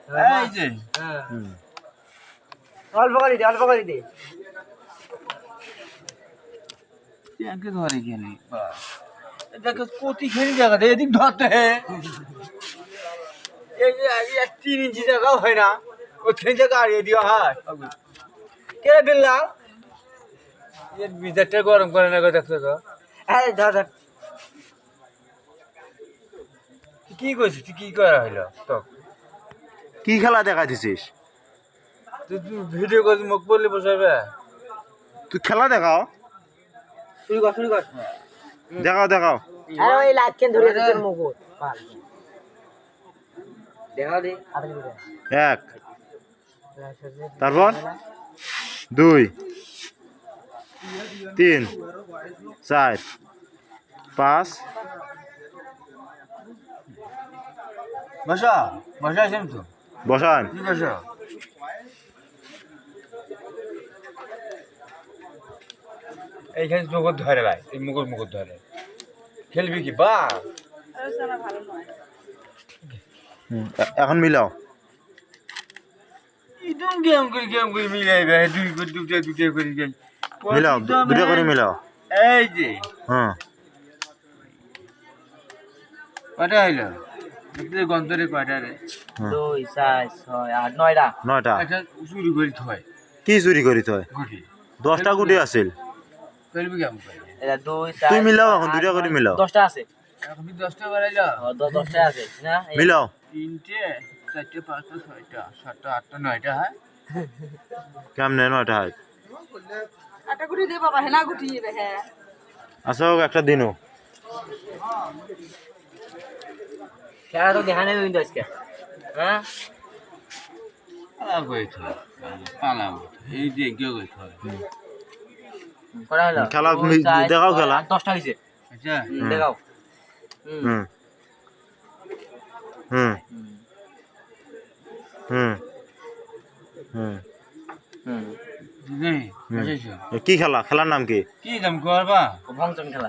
এই যে অল্প করে দে অল্প করে দে ব্যাংকে ধরে গেলি দেখো কতি খেলি জায়গা এদিক ধরতে এই যে 3 ইঞ্চি জায়গাও হয় না ও খেলি জায়গা আর এদিকে হয় কে বিল্লা এর বিজারটা গরম করে না দেখছো তো এই ধর ধর কি কইছিস তুই কি করা হইলো তো কি খেলা দেখা দিছিস তুই ভিডিও করে মুখ বললি বসাবে তুই খেলা দেখাও শুরু কর দেখাও দেখাও আরে ওই লাইট কেন ধরে তোর মুকুট পাল দেখাও দে আরে দে 1 তারপর 2 3 4 5 বসা বসা আছেন তো বসান ঠিক আছে এইখানে মুকুট ধরে ভাই এই মুকুট ধরে খেলবি কি বা এখন মিলাও একদম গেম করে মিলাইবে দুটা করে গেম মিলাও দুটো করে মিলাও এই যে হ্যাঁ কটা হইলো দেখতে গন্তরে কয়টা রে 2 4 6 8 9টা 9টা একটা চুরি করে থয় কি চুরি করিত হয় গুটি 10টা গুটি আছিল খেলবি কেমন করে এটা 2 4 তুই মিলাও এখন দুটো করে মিলাও 10টা আছে এখন 10টা বাড়াইলো 10টা আছে না মিলাও 3টে 4টে 5টা 6টা 7টা 8টা 9টা হয় কেমনে 9টা হয় আটা গুটি দে বাবা হেনা গুটি রে হ্যাঁ আচ্ছা হোক একটা দিনও খেলা তো দেখানে কিন্তু আজকে হ্যাঁ পালা কই থয় পালা এই যে কেউ কই থয় করা হলো খেলা দেখাও খেলা 10টা হইছে আচ্ছা দেখাও হুম হুম হুম হুম হুম নেই বুঝেছো কি খেলা খেলার নাম কি কি দাম করবা ভংচন খেলা